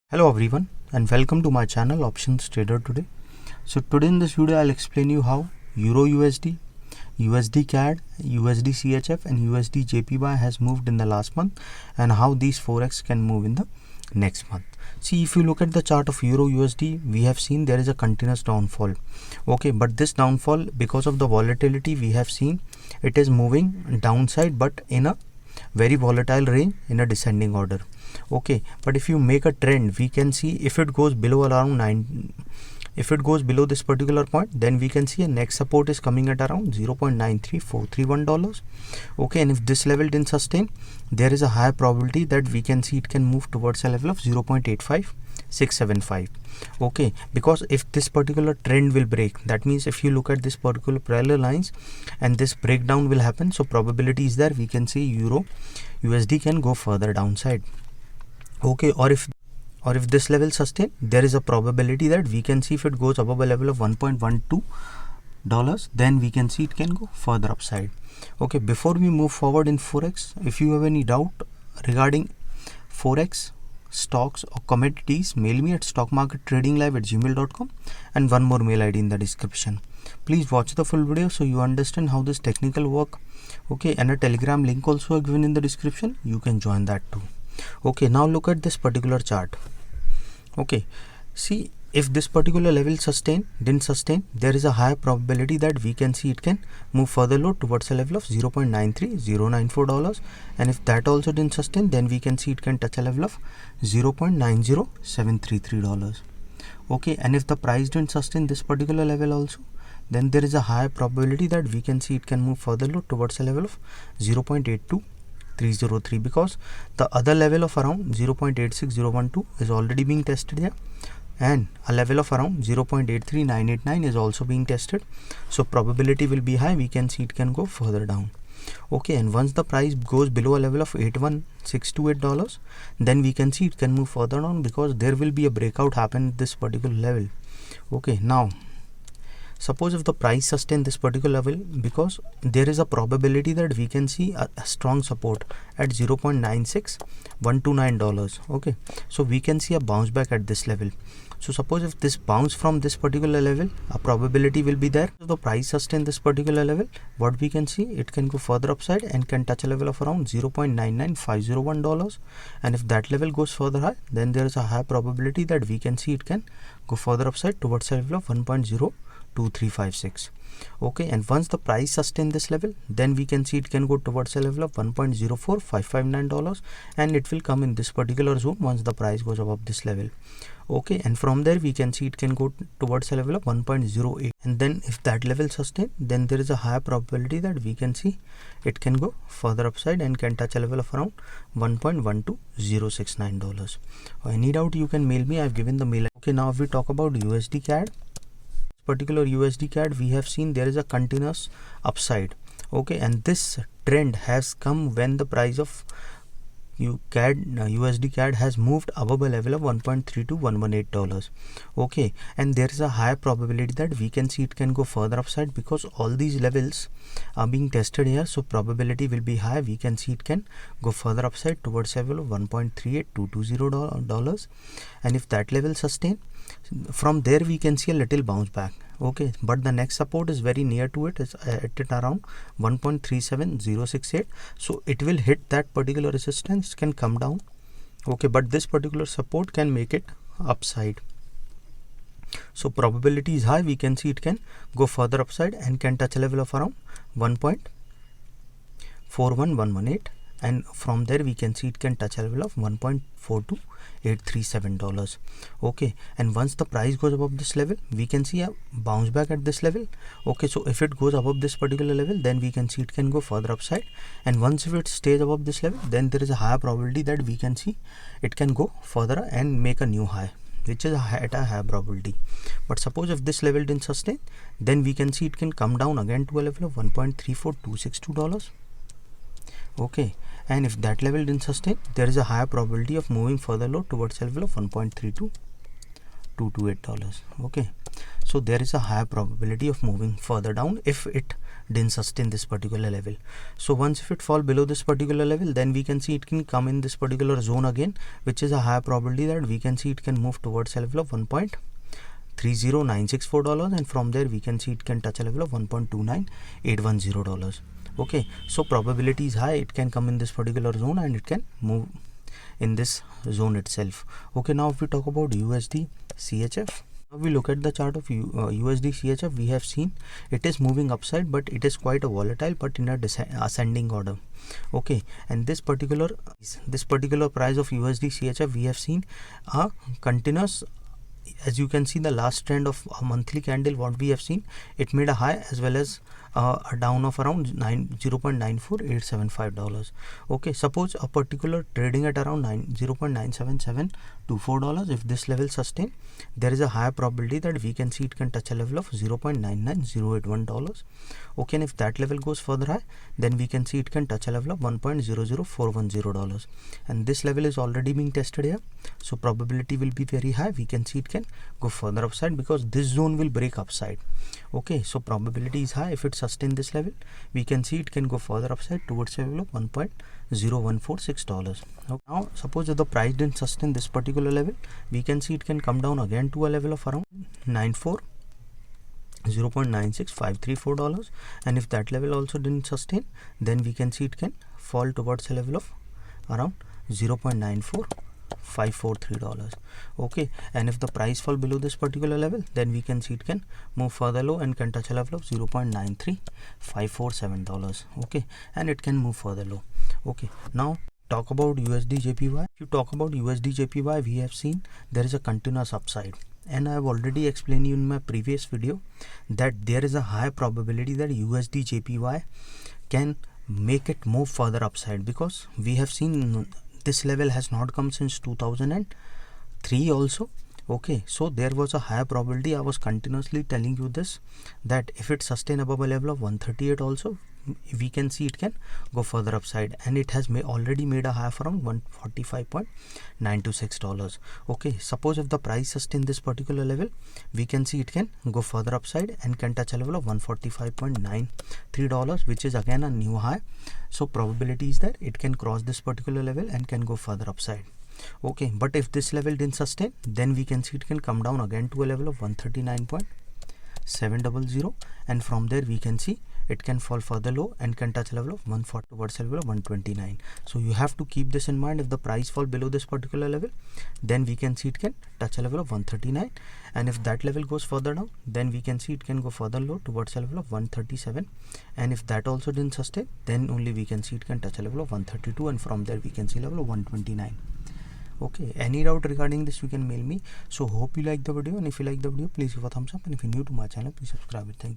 Hello everyone and welcome to my channel Options Trader Today. So today in this video I'll explain you how Euro USD, USD CAD, USD CHF and USD JPY has moved in the last month and how these Forex can move in the next month. See, if you look at the chart of Euro USD, we have seen there is a continuous downfall. Okay, but this downfall, because of the volatility we have seen, it is moving downside but in a very volatile range in a descending order. Okay, but if you make a trend, we can see if it goes below around 9, if it goes below this particular point, then we can see a next support is coming at around $0.93431. Okay, and if this level didn't sustain, there is a high probability that we can see it can move towards a level of 0.85675. okay, because if this particular trend will break, that means if you look at this particular parallel lines and this breakdown will happen, so probability is there we can see Euro USD can go further downside. Okay, or if this level sustain, there is a probability that we can see if it goes above a level of $1.12, then we can see it can go further upside. Okay, before we move forward in Forex, if you have any doubt regarding Forex, stocks or commodities, mail me at stockmarkettradinglive@gmail.com and one more mail ID in the description. Please watch the full video so you understand how this technical work. Okay, and a Telegram link also given in the description, you can join that too. Okay, now look at this particular chart. Okay, see, if this particular level didn't sustain, there is a high probability that we can see it can move further low towards a level of $0.93094, and if that also didn't sustain, then we can see it can touch a level of $0.90733. okay, and if the price didn't sustain this particular level also, then there is a high probability that we can see it can move further low towards a level of 0.82303, because the other level of around 0.86012 is already being tested here, and a level of around 0.83989 is also being tested, so probability will be high we can see it can go further down. Okay, and once the price goes below a level of $81628, then we can see it can move further down, because there will be a breakout happen at this particular level. Okay, now suppose if the price sustain this particular level, because there is a probability that we can see a strong support at $0.96129. okay, so we can see a bounce back at this level. So suppose if this bounce from this particular level, a probability will be there. If the price sustain this particular level, what we can see, it can go further upside and can touch a level of around $0.99501, and if that level goes further high, then there is a high probability that we can see it can go further upside towards a level of 1.02356. okay, and once the price sustain this level, then we can see it can go towards a level of $1.04559, and it will come in this particular zone once the price goes above this level. Okay, and from there we can see it can go towards a level of 1.08, and then if that level sustain, then there is a high probability that we can see it can go further upside and can touch a level of around $1.12069. Any doubt you can mail me, I've given the mail. Okay, now if we talk about USD CAD, particular USD CAD, we have seen there is a continuous upside. Okay, and this trend has come when the price of USD CAD has moved above a level of $1.32118. okay, and there is a high probability that we can see it can go further upside, because all these levels are being tested here, so probability will be high we can see it can go further upside towards a level of $1.38220, and if that level sustain, from there we can see a little bounce back. Okay, but the next support is very near to it, is at around 1.37068, so it will hit that particular resistance, can come down. Okay, but this particular support can make it upside, so probability is high we can see it can go further upside and can touch a level of around 1.41118, and from there we can see it can touch a level of $1.42837. okay, and once the price goes above this level, we can see a bounce back at this level. Okay, so if it goes above this particular level, then we can see it can go further upside, and once if it stays above this level, then there is a high probability that we can see it can go further and make a new high, which is at a high probability. But suppose if this level didn't sustain, then we can see it can come down again to a level of $1.34262. okay, and if that level didn't sustain, there is a higher probability of moving further low towards a level of $1.32228. okay, so there is a high probability of moving further down if it didn't sustain this particular level. So once if it fall below this particular level, then we can see it can come in this particular zone again, which is a high probability that we can see it can move towards a level of $1.30964, and from there we can see it can touch a level of $1.29810. okay, so probability is high it can come in this particular zone and it can move in this zone itself. Okay, now if we talk about USD CHF, now we look at the chart of USD CHF, we have seen it is moving upside, but it is quite a volatile but in a ascending order. Okay, and this particular price of USD CHF, we have seen a continuous, as you can see the last trend of a monthly candle, what we have seen, it made a high as well as a down of around $0.94875. okay, suppose a particular trading at around $0.97724, if this level sustain, there is a high probability that we can see it can touch a level of $0.99081. okay, and if that level goes further high, then we can see it can touch a level of $1.00410, and this level is already being tested here, so probability will be very high we can see it can go further upside because this zone will break upside. okay, so probability is high if it sustain this level, we can see it can go further upside towards a level of $1.0146. okay. Now suppose if the price didn't sustain this particular level, we can see it can come down again to a level of around $0.96534, and if that level also didn't sustain, then we can see it can fall towards a level of around $0.94543. okay, and if the price fall below this particular level, then we can see it can move further low and can touch a level of $0.93547. okay, and it can move further low. okay, now talk about USD JPY. If you talk about USD JPY, we have seen there is a continuous upside, and I have already explained you in my previous video that there is a high probability that USD JPY can make it move further upside, because we have seen this level has not come since 2003 also. okay, so there was a high probability, I was continuously telling you this, that if it sustain above a level of 138 also, we can see it can go further upside, and it has already made a high of around $145.926. okay, suppose if the price sustain this particular level, we can see it can go further upside and can touch a level of $145.93, which is again a new high, so probability is that it can cross this particular level and can go further upside. okay, but if this level didn't sustain, then we can see it can come down again to a level of 139.700, and from there we can see it can fall further low and can touch a level of 140 towards a level of 129. so you have to keep this in mind. If the price fall below this particular level, then we can see it can touch a level of 139, and if that level goes further down, then we can see it can go further low towards a level of 137, and if that also didn't sustain, then only we can see it can touch a level of 132, and from there we can see level of 129. okay, any doubt regarding this, you can mail me. So hope you like the video, and if you like the video, please give a thumbs up, and if you're new to my channel, please subscribe it. Thank you.